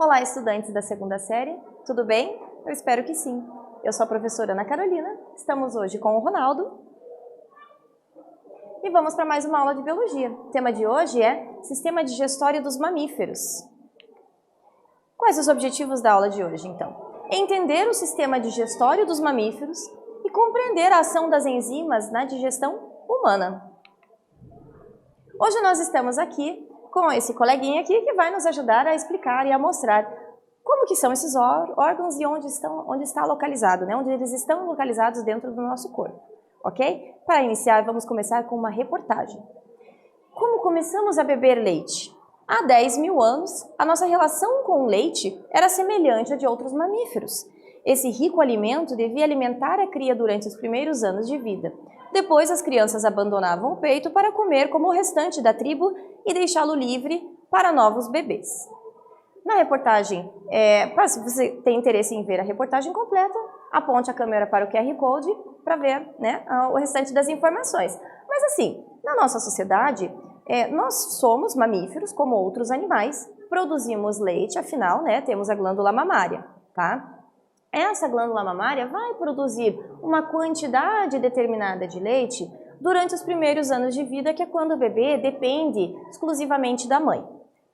Olá, estudantes da segunda série, tudo bem? Eu espero que sim. Eu sou a professora Ana Carolina, estamos hoje com o Ronaldo e vamos para mais uma aula de biologia. O tema de hoje é Sistema Digestório dos Mamíferos. Quais os objetivos da aula de hoje, então? Entender o sistema digestório dos mamíferos e compreender a ação das enzimas na digestão humana. Hoje nós estamos aqui com esse coleguinha aqui que vai nos ajudar a explicar e a mostrar como que são esses órgãos e onde está localizado, né? Onde eles estão localizados dentro do nosso corpo, ok? Para iniciar, vamos começar com uma reportagem. Como começamos a beber leite? Há 10 mil anos, a nossa relação com o leite era semelhante à de outros mamíferos. Esse rico alimento devia alimentar a cria durante os primeiros anos de vida. Depois, as crianças abandonavam o peito para comer como o restante da tribo e deixá-lo livre para novos bebês. Na reportagem, se você tem interesse em ver a reportagem completa, aponte a câmera para o QR Code para ver, né, o restante das informações. Mas assim, na nossa sociedade, nós somos mamíferos como outros animais, produzimos leite, afinal, né, temos a glândula mamária, tá? Essa glândula mamária vai produzir uma quantidade determinada de leite durante os primeiros anos de vida, que é quando o bebê depende exclusivamente da mãe,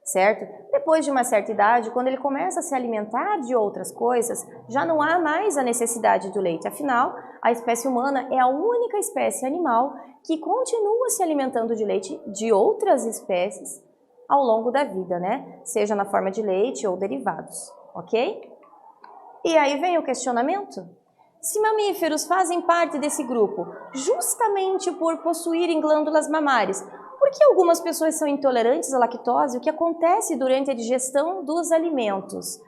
certo? Depois de uma certa idade, quando ele começa a se alimentar de outras coisas, já não há mais a necessidade do leite. Afinal, a espécie humana é a única espécie animal que continua se alimentando de leite de outras espécies ao longo da vida, né? Seja na forma de leite ou derivados, ok? E aí vem o questionamento. Se mamíferos fazem parte desse grupo justamente por possuírem glândulas mamárias, por que algumas pessoas são intolerantes à lactose? O que acontece durante a digestão dos alimentos?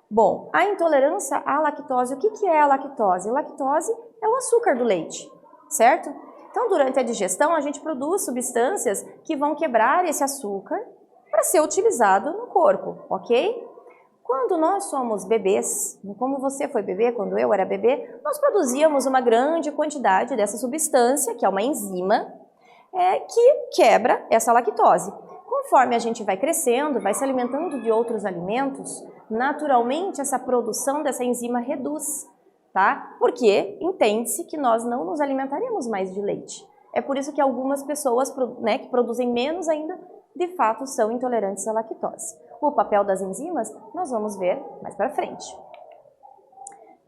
Bom, a intolerância à lactose, o que é a lactose? A lactose é o açúcar do leite, certo? Então, durante a digestão, a gente produz substâncias que vão quebrar esse açúcar para ser utilizado no corpo, ok? Quando nós somos bebês, como você foi bebê, quando eu era bebê, nós produzíamos uma grande quantidade dessa substância, que é uma enzima, que quebra essa lactose. Conforme a gente vai crescendo, vai se alimentando de outros alimentos, naturalmente essa produção dessa enzima reduz, tá? Porque entende-se que nós não nos alimentaremos mais de leite. É por isso que algumas pessoas, né, que produzem menos ainda, de fato são intolerantes à lactose. O papel das enzimas nós vamos ver mais para frente.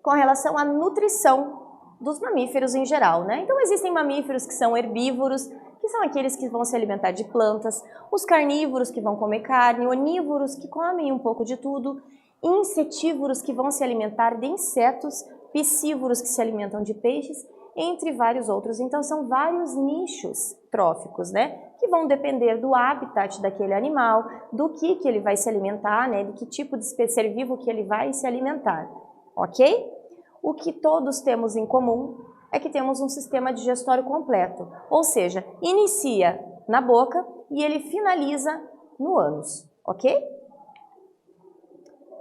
Com relação à nutrição dos mamíferos em geral, né? Então existem mamíferos que são herbívoros, que são aqueles que vão se alimentar de plantas, os carnívoros que vão comer carne, onívoros que comem um pouco de tudo, insetívoros que vão se alimentar de insetos, piscívoros que se alimentam de peixes, entre vários outros. Então são vários nichos tróficos, né? Que vão depender do habitat daquele animal, do que ele vai se alimentar, né? De que tipo de ser vivo que ele vai se alimentar, ok? O que todos temos em comum é que temos um sistema digestório completo, ou seja, inicia na boca e ele finaliza no ânus, ok?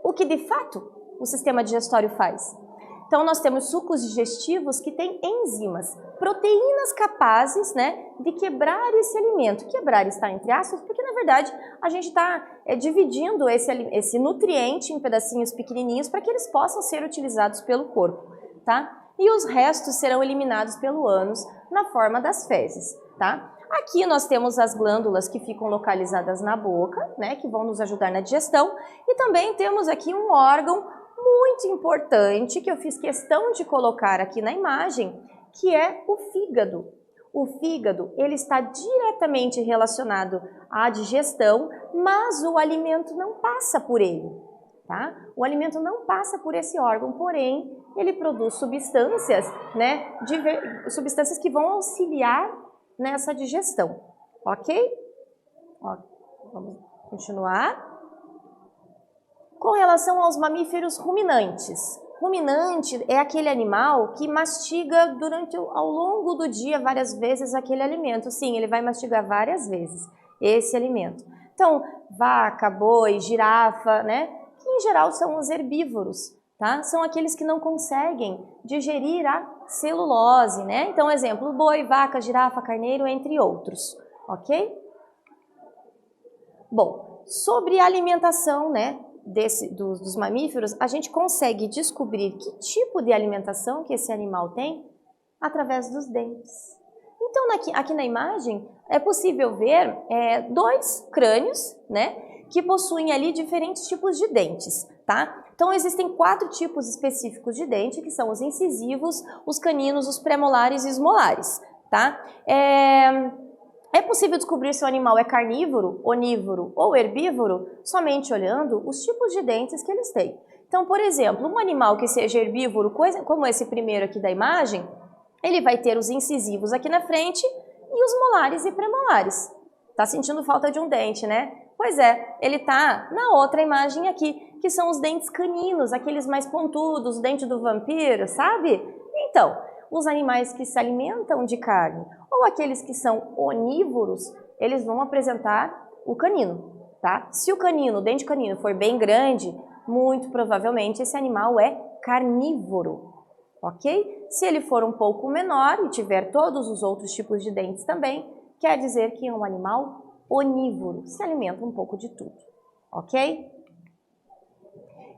O que de fato o sistema digestório faz? Então, nós temos sucos digestivos que têm enzimas, proteínas capazes, né, de quebrar esse alimento. Quebrar está entre aspas, porque na verdade a gente está dividindo esse nutriente em pedacinhos pequenininhos para que eles possam ser utilizados pelo corpo, tá? E os restos serão eliminados pelo ânus na forma das fezes, tá? Aqui nós temos as glândulas que ficam localizadas na boca, né, que vão nos ajudar na digestão, e também temos aqui um órgão muito importante que eu fiz questão de colocar aqui na imagem, que é o fígado. O fígado, ele está diretamente relacionado à digestão, mas o alimento não passa por ele, tá? O alimento não passa por esse órgão, porém, ele produz substâncias, né, substâncias que vão auxiliar nessa digestão, ok? Ó, vamos continuar. Com relação aos mamíferos ruminantes. Ruminante é aquele animal que mastiga ao longo do dia várias vezes aquele alimento. Sim, ele vai mastigar várias vezes esse alimento. Então, vaca, boi, girafa, né? Que em geral são os herbívoros, tá? São aqueles que não conseguem digerir a celulose, né? Então, exemplo, boi, vaca, girafa, carneiro, entre outros, ok? Bom, sobre a alimentação, né, dos mamíferos, a gente consegue descobrir que tipo de alimentação que esse animal tem através dos dentes. Então, aqui na imagem, é possível ver dois crânios, né, que possuem ali diferentes tipos de dentes, tá? Então, existem 4 tipos específicos de dente, que são os incisivos, os caninos, os premolares e os molares, tá? É possível descobrir se o animal é carnívoro, onívoro ou herbívoro somente olhando os tipos de dentes que eles têm. Então, por exemplo, um animal que seja herbívoro, como esse primeiro aqui da imagem, ele vai ter os incisivos aqui na frente e os molares e premolares. Tá sentindo falta de um dente, né? Pois é, ele tá na outra imagem aqui, que são os dentes caninos, aqueles mais pontudos, o dente do vampiro, sabe? Então, os animais que se alimentam de carne ou aqueles que são onívoros, eles vão apresentar o canino, tá? Se o canino, o dente canino for bem grande, muito provavelmente esse animal é carnívoro, ok? Se ele for um pouco menor e tiver todos os outros tipos de dentes também, quer dizer que é um animal onívoro, se alimenta um pouco de tudo, ok?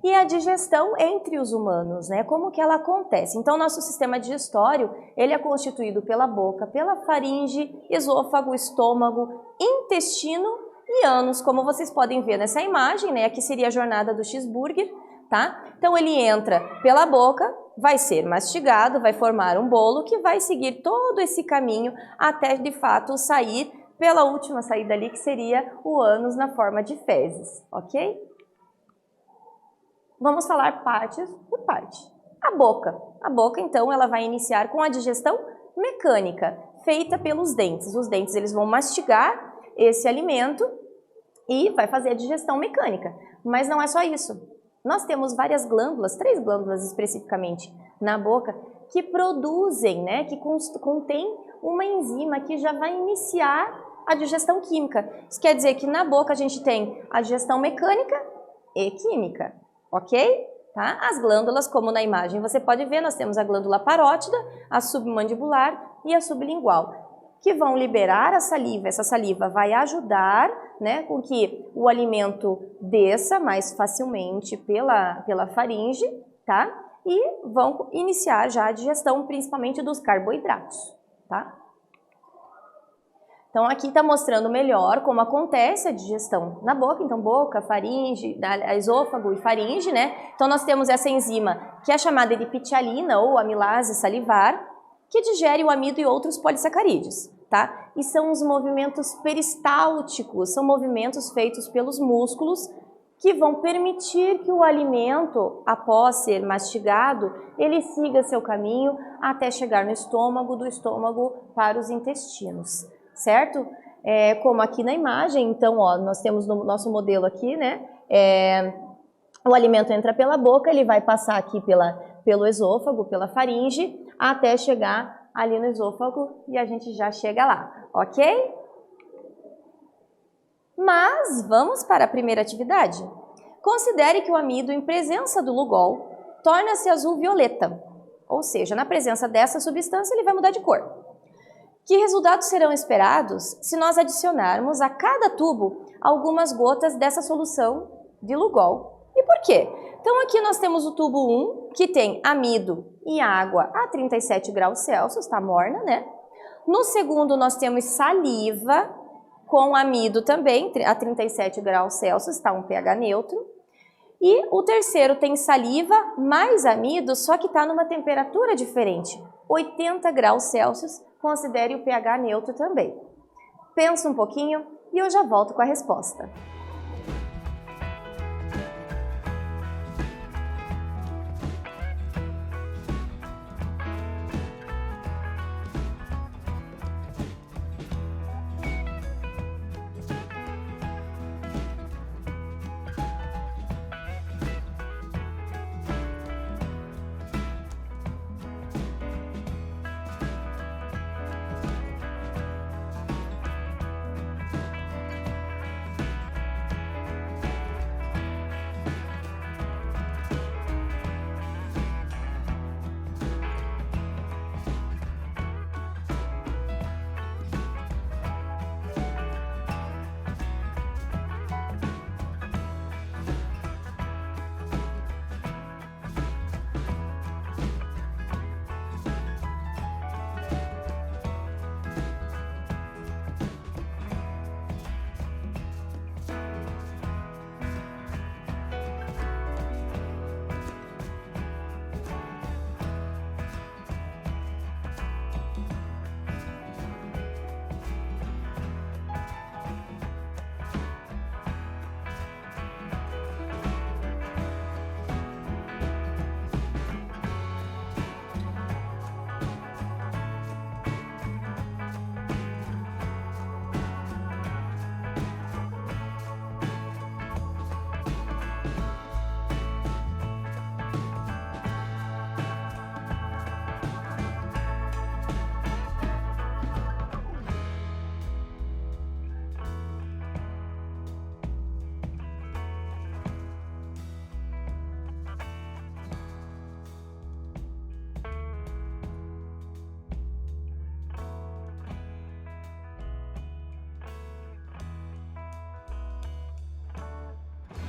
E a digestão entre os humanos, né? Como que ela acontece? Então, nosso sistema digestório, ele é constituído pela boca, pela faringe, esôfago, estômago, intestino e ânus, como vocês podem ver nessa imagem, né? Aqui seria a jornada do cheeseburger, tá? Então, ele entra pela boca, vai ser mastigado, vai formar um bolo que vai seguir todo esse caminho até, de fato, sair pela última saída ali, que seria o ânus na forma de fezes, ok? Vamos falar partes por parte. A boca. A boca, então, ela vai iniciar com a digestão mecânica, feita pelos dentes. Os dentes, eles vão mastigar esse alimento e vai fazer a digestão mecânica. Mas não é só isso. Nós temos várias glândulas, 3 glândulas especificamente, na boca, que produzem, né, que contém uma enzima que já vai iniciar a digestão química. Isso quer dizer que na boca a gente tem a digestão mecânica e química. Ok? Tá? As glândulas, como na imagem você pode ver, nós temos a glândula parótida, a submandibular e a sublingual, que vão liberar a saliva. Essa saliva vai ajudar, né, com que o alimento desça mais facilmente pela faringe, tá? E vão iniciar já a digestão, principalmente dos carboidratos, tá? Então, aqui está mostrando melhor como acontece a digestão na boca. Então, boca, faringe, esôfago e faringe, né? Então, nós temos essa enzima que é chamada de pitialina ou amilase salivar, que digere o amido e outros polissacarídeos, tá? E são os movimentos peristálticos, são movimentos feitos pelos músculos que vão permitir que o alimento, após ser mastigado, ele siga seu caminho até chegar no estômago, do estômago para os intestinos. Certo? Como aqui na imagem, então, ó, nós temos no nosso modelo aqui, né? O alimento entra pela boca, ele vai passar aqui pelo esôfago, pela faringe, até chegar ali no esôfago e a gente já chega lá, ok? Mas vamos para a primeira atividade. Considere que o amido, em presença do Lugol, torna-se azul-violeta, ou seja, na presença dessa substância ele vai mudar de cor. Que resultados serão esperados se nós adicionarmos a cada tubo algumas gotas dessa solução de Lugol? E por quê? Então aqui nós temos o tubo 1, que tem amido e água a 37 graus Celsius, está morna, né? No segundo nós temos saliva com amido também, a 37 graus Celsius, está um pH neutro. E o terceiro tem saliva mais amido, só que está numa temperatura diferente, 80 graus Celsius, considere o pH neutro também. Pensa um pouquinho e eu já volto com a resposta.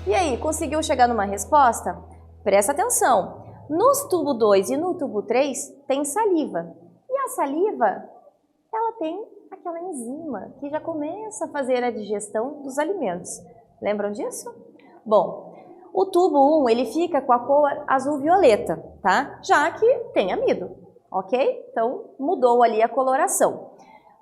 E aí, conseguiu chegar numa resposta? Presta atenção. Nos tubo 2 e no tubo 3 tem saliva. E a saliva, ela tem aquela enzima que já começa a fazer a digestão dos alimentos. Lembram disso? Bom, o tubo 1 ele fica com a cor azul-violeta, tá? Já que tem amido, ok? Então, mudou ali a coloração.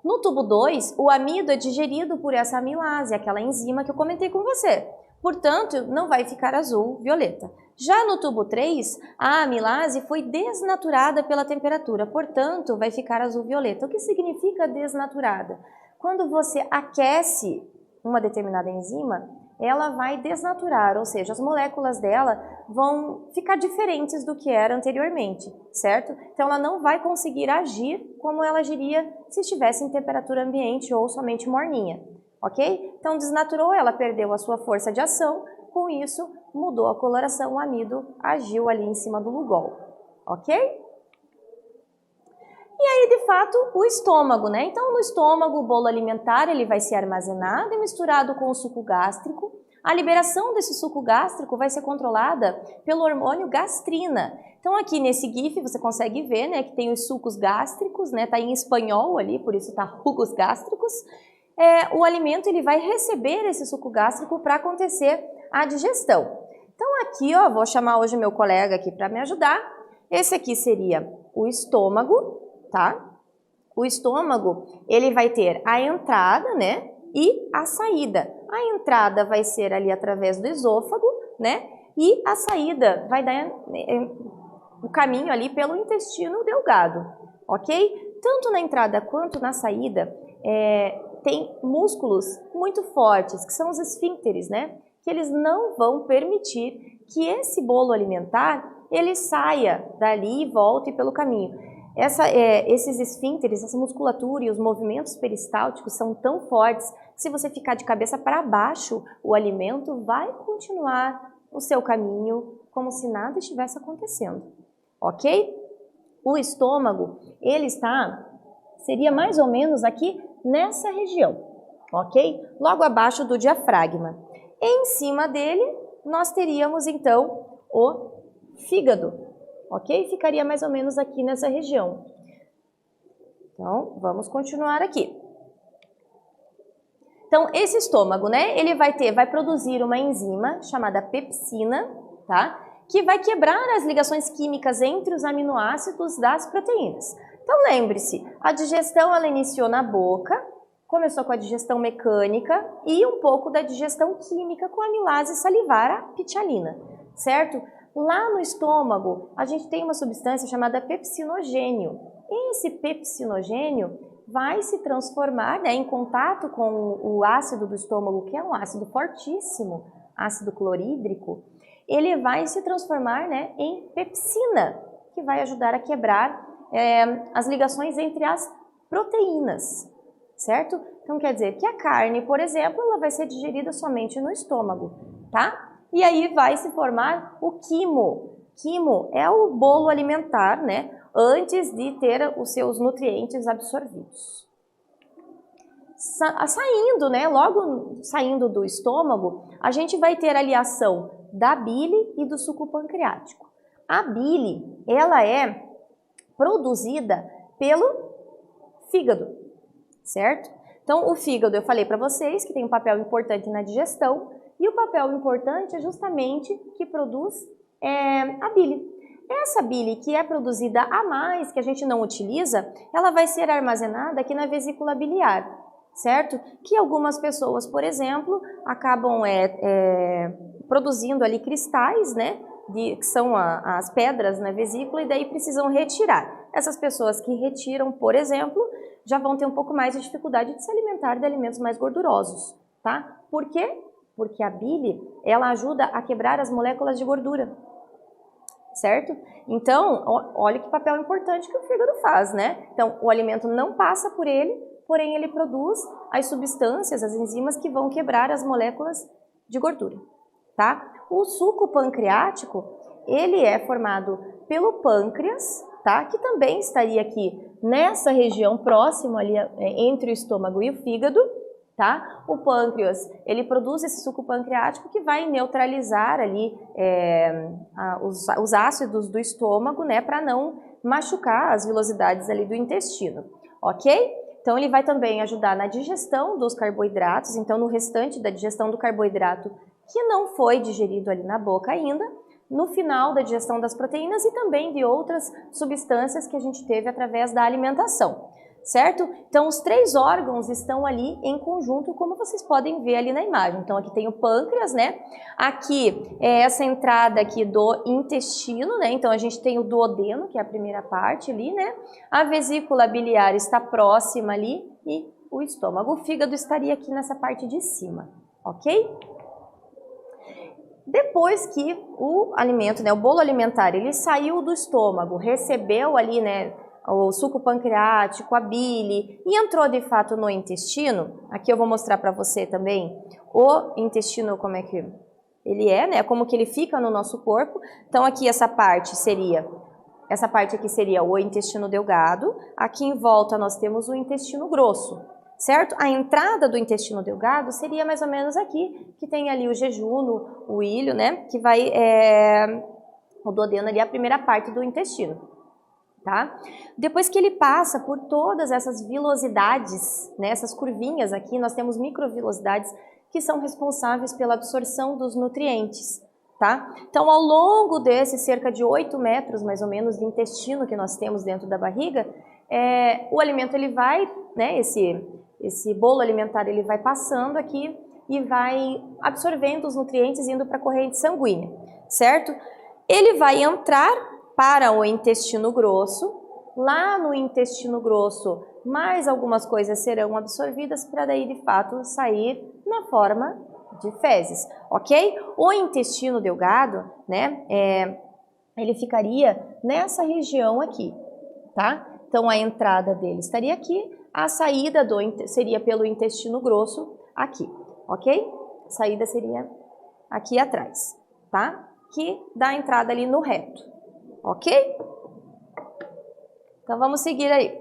No tubo 2, o amido é digerido por essa amilase, aquela enzima que eu comentei com você. Portanto, não vai ficar azul-violeta. Já no tubo 3, a amilase foi desnaturada pela temperatura, portanto, vai ficar azul-violeta. O que significa desnaturada? Quando você aquece uma determinada enzima, ela vai desnaturar, ou seja, as moléculas dela vão ficar diferentes do que era anteriormente, certo? Então, ela não vai conseguir agir como ela agiria se estivesse em temperatura ambiente ou somente morninha, ok? Então, desnaturou, ela perdeu a sua força de ação, com isso, mudou a coloração, o amido agiu ali em cima do Lugol, ok? E aí, de fato, o estômago, né? Então, no estômago, o bolo alimentar ele vai ser armazenado e misturado com o suco gástrico. A liberação desse suco gástrico vai ser controlada pelo hormônio gastrina. Então, aqui nesse GIF você consegue ver, né, que tem os sucos gástricos, né? Tá em espanhol ali, por isso tá jugos gástricos. O alimento ele vai receber esse suco gástrico para acontecer a digestão. Então, aqui, ó, vou chamar hoje meu colega aqui para me ajudar. Esse aqui seria o estômago. Tá? O estômago, ele vai ter a entrada, né, e a saída. A entrada vai ser ali através do esôfago, né, e a saída vai dar o caminho ali pelo intestino delgado, ok? Tanto na entrada quanto na saída, tem músculos muito fortes, que são os esfíncteres, né, que eles não vão permitir que esse bolo alimentar, ele saia dali e volte pelo caminho. Esses esfíncteres, essa musculatura e os movimentos peristálticos são tão fortes que se você ficar de cabeça para baixo, o alimento vai continuar o seu caminho como se nada estivesse acontecendo, ok? O estômago, ele seria mais ou menos aqui nessa região, ok? Logo abaixo do diafragma. Em cima dele, nós teríamos então o fígado. Ok? Ficaria mais ou menos aqui nessa região. Então, vamos continuar aqui. Então, esse estômago, né? Ele vai produzir uma enzima chamada pepsina, tá? Que vai quebrar as ligações químicas entre os aminoácidos das proteínas. Então, lembre-se, a digestão ela iniciou na boca, começou com a digestão mecânica e um pouco da digestão química com a amilase salivar, a pitialina, certo? Lá no estômago, a gente tem uma substância chamada pepsinogênio. Esse pepsinogênio vai se transformar, né, em contato com o ácido do estômago, que é um ácido fortíssimo, ácido clorídrico. Ele vai se transformar, né, em pepsina, que vai ajudar a quebrar as ligações entre as proteínas, certo? Então, quer dizer que a carne, por exemplo, ela vai ser digerida somente no estômago, tá? E aí vai se formar o quimo. Quimo é o bolo alimentar, né? Antes de ter os seus nutrientes absorvidos. Saindo, né? Logo saindo do estômago, a gente vai ter a aliação da bile e do suco pancreático. A bile, ela é produzida pelo fígado, certo? Então, o fígado, eu falei para vocês que tem um papel importante na digestão. E o papel importante é justamente que produz a bile. Essa bile que é produzida a mais, que a gente não utiliza, ela vai ser armazenada aqui na vesícula biliar, certo? Que algumas pessoas, por exemplo, acabam produzindo ali cristais, né? Que são as pedras na vesícula e daí precisam retirar. Essas pessoas que retiram, por exemplo, já vão ter um pouco mais de dificuldade de se alimentar de alimentos mais gordurosos, tá? Por quê? Porque a bile, ela ajuda a quebrar as moléculas de gordura, certo? Então, olha que papel importante que o fígado faz, né? Então, o alimento não passa por ele, porém ele produz as substâncias, as enzimas que vão quebrar as moléculas de gordura, tá? O suco pancreático, ele é formado pelo pâncreas, tá? Que também estaria aqui nessa região próxima ali entre o estômago e o fígado, tá? O pâncreas, ele produz esse suco pancreático que vai neutralizar ali os ácidos do estômago, né, para não machucar as vilosidades ali do intestino, ok? Então ele vai também ajudar na digestão dos carboidratos, então no restante da digestão do carboidrato que não foi digerido ali na boca ainda, no final da digestão das proteínas e também de outras substâncias que a gente teve através da alimentação, certo? Então os 3 órgãos estão ali em conjunto, como vocês podem ver ali na imagem. Então aqui tem o pâncreas, né? Aqui é essa entrada aqui do intestino, né? Então a gente tem o duodeno, que é a primeira parte ali, né? A vesícula biliar está próxima ali e o estômago. O fígado estaria aqui nessa parte de cima, ok? Depois que o alimento, né, o bolo alimentar, ele saiu do estômago, recebeu ali, né, o suco pancreático, a bile, e entrou de fato no intestino, aqui eu vou mostrar para você também o intestino, como é que ele é, né, como que ele fica no nosso corpo. Então aqui essa parte aqui seria o intestino delgado, aqui em volta nós temos o intestino grosso. Certo? A entrada do intestino delgado seria mais ou menos aqui, que tem ali o jejuno, o ilho, né? Que vai, o duodeno ali é a primeira parte do intestino, tá? Depois que ele passa por todas essas vilosidades, né? Essas curvinhas aqui, nós temos microvilosidades que são responsáveis pela absorção dos nutrientes, tá? Então, ao longo desses cerca de 8 metros, mais ou menos, de intestino que nós temos dentro da barriga, o alimento, ele vai, né? Esse bolo alimentar, ele vai passando aqui e vai absorvendo os nutrientes indo para a corrente sanguínea, certo? Ele vai entrar para o intestino grosso, lá no intestino grosso mais algumas coisas serão absorvidas para daí de fato sair na forma de fezes, ok? O intestino delgado, né, ele ficaria nessa região aqui, tá? Então a entrada dele estaria aqui, a saída seria pelo intestino grosso aqui, ok? A saída seria aqui atrás, tá? Que dá a entrada ali no reto, ok? Então vamos seguir aí.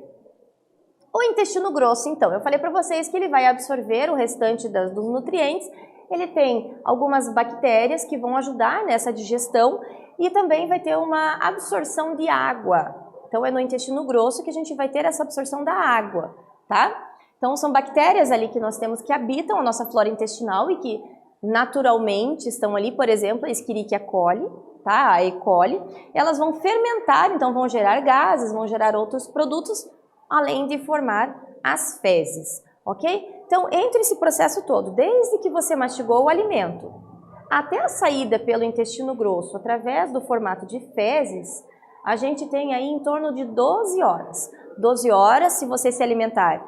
O intestino grosso, então, eu falei para vocês que ele vai absorver o restante dos nutrientes, ele tem algumas bactérias que vão ajudar nessa digestão e também vai ter uma absorção de água. Então, é no intestino grosso que a gente vai ter essa absorção da água, tá? Então, são bactérias ali que nós temos que habitam a nossa flora intestinal e que naturalmente estão ali, por exemplo, a Escherichia coli, tá? A E. coli. Elas vão fermentar, então vão gerar gases, vão gerar outros produtos, além de formar as fezes, ok? Então, entre esse processo todo, desde que você mastigou o alimento, até a saída pelo intestino grosso, através do formato de fezes, a gente tem aí em torno de 12 horas. 12 horas se você se alimentar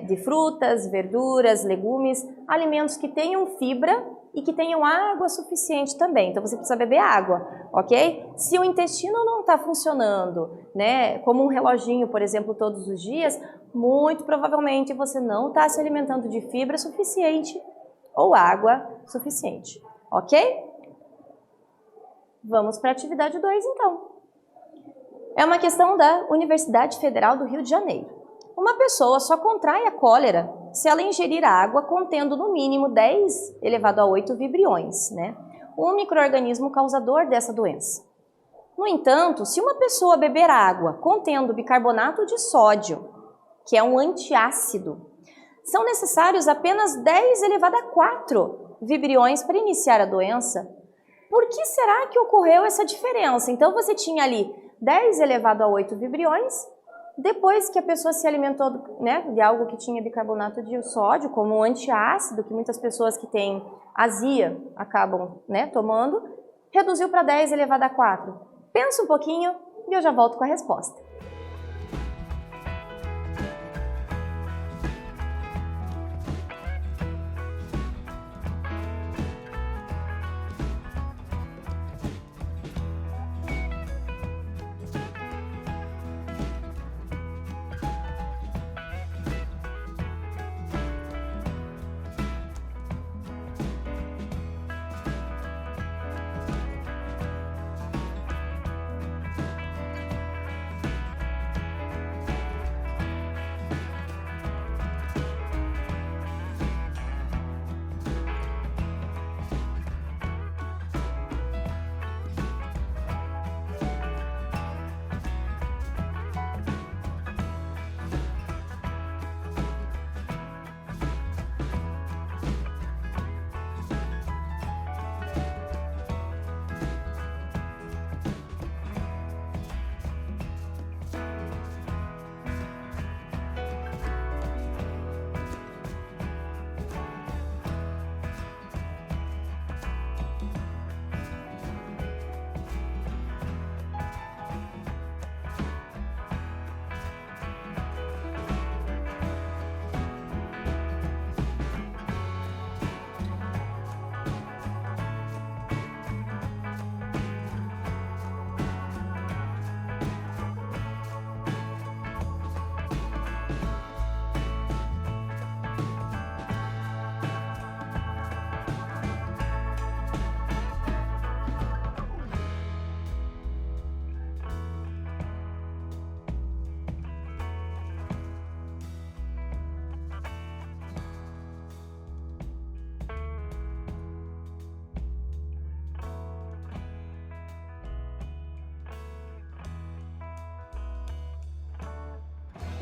de frutas, verduras, legumes, alimentos que tenham fibra e que tenham água suficiente também. Então você precisa beber água, ok? Se o intestino não está funcionando, né, como um reloginho, por exemplo, todos os dias, muito provavelmente você não está se alimentando de fibra suficiente ou água suficiente, ok? Vamos para a atividade 2 então. É uma questão da Universidade Federal do Rio de Janeiro. Uma pessoa só contrai a cólera se ela ingerir água contendo no mínimo 10 elevado a 8 vibriões, né? Um micro-organismo causador dessa doença. No entanto, se uma pessoa beber água contendo bicarbonato de sódio, que é um antiácido, são necessários apenas 10 elevado a 4 vibriões para iniciar a doença. Por que será que ocorreu essa diferença? Então você tinha ali 10 elevado a 8 vibriões, depois que a pessoa se alimentou, né, de algo que tinha bicarbonato de sódio, como um antiácido, que muitas pessoas que têm azia acabam, né, tomando, reduziu para 10 elevado a 4. Pensa um pouquinho e eu já volto com a resposta.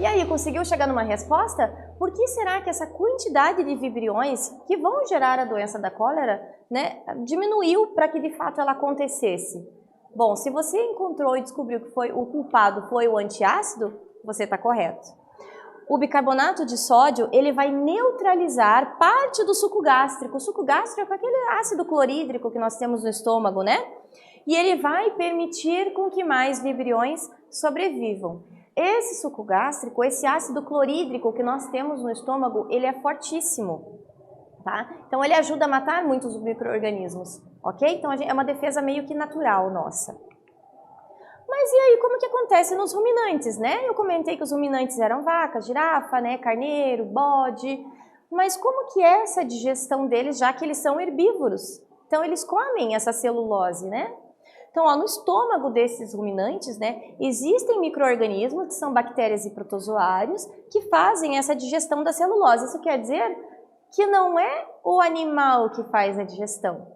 E aí, conseguiu chegar numa resposta? Por que será que essa quantidade de vibriões que vão gerar a doença da cólera, né, diminuiu para que de fato ela acontecesse? Bom, se você encontrou e descobriu que o culpado foi o antiácido, você está correto. O bicarbonato de sódio, ele vai neutralizar parte do suco gástrico. O suco gástrico é aquele ácido clorídrico que nós temos no estômago, né? E ele vai permitir com que mais vibriões sobrevivam. Esse suco gástrico, esse ácido clorídrico que nós temos no estômago, ele é fortíssimo, tá? Então ele ajuda a matar muitos micro-organismos, ok? Então é uma defesa meio que natural nossa. Mas e aí, como que acontece nos ruminantes, né? Eu comentei que os ruminantes eram vaca, girafa, né, carneiro, bode, mas como que é essa digestão deles, já que eles são herbívoros? Então eles comem essa celulose, né? Então, ó, no estômago desses ruminantes, né, existem micro-organismos, que são bactérias e protozoários, que fazem essa digestão da celulose. Isso quer dizer que não é o animal que faz a digestão.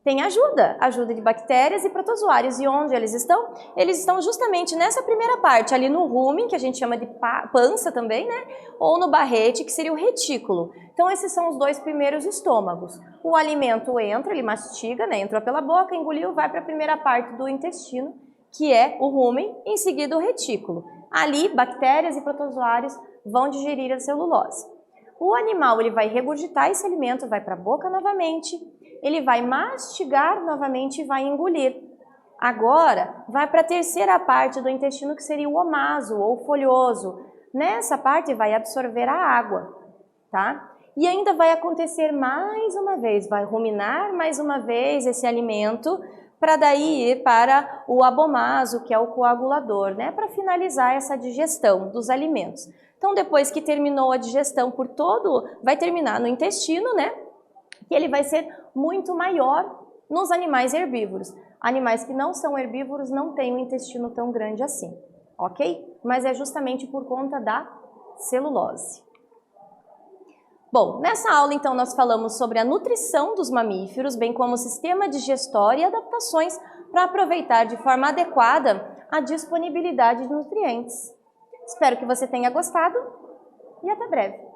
Tem ajuda de bactérias e protozoários. E onde eles estão? Eles estão justamente nessa primeira parte, ali no rumen, que a gente chama de pança também, né? Ou no barrete, que seria o retículo. Então, esses são os dois primeiros estômagos. O alimento entra, ele mastiga, né? Entrou pela boca, engoliu, vai para a primeira parte do intestino, que é o rumen, em seguida o retículo. Ali, bactérias e protozoários vão digerir a celulose. O animal, ele vai regurgitar esse alimento, vai para a boca novamente, ele vai mastigar novamente e vai engolir. Agora, vai para a terceira parte do intestino, que seria o omaso ou folhoso. Nessa parte vai absorver a água, tá? E ainda vai acontecer mais uma vez, vai ruminar mais uma vez esse alimento, para daí ir para o abomaso, que é o coagulador, né? Para finalizar essa digestão dos alimentos. Então, depois que terminou a digestão por todo, vai terminar no intestino, né? Que ele vai ser muito maior nos animais herbívoros. Animais que não são herbívoros não têm um intestino tão grande assim, ok? Mas é justamente por conta da celulose. Bom, nessa aula então nós falamos sobre a nutrição dos mamíferos, bem como o sistema digestório e adaptações para aproveitar de forma adequada a disponibilidade de nutrientes. Espero que você tenha gostado e até breve.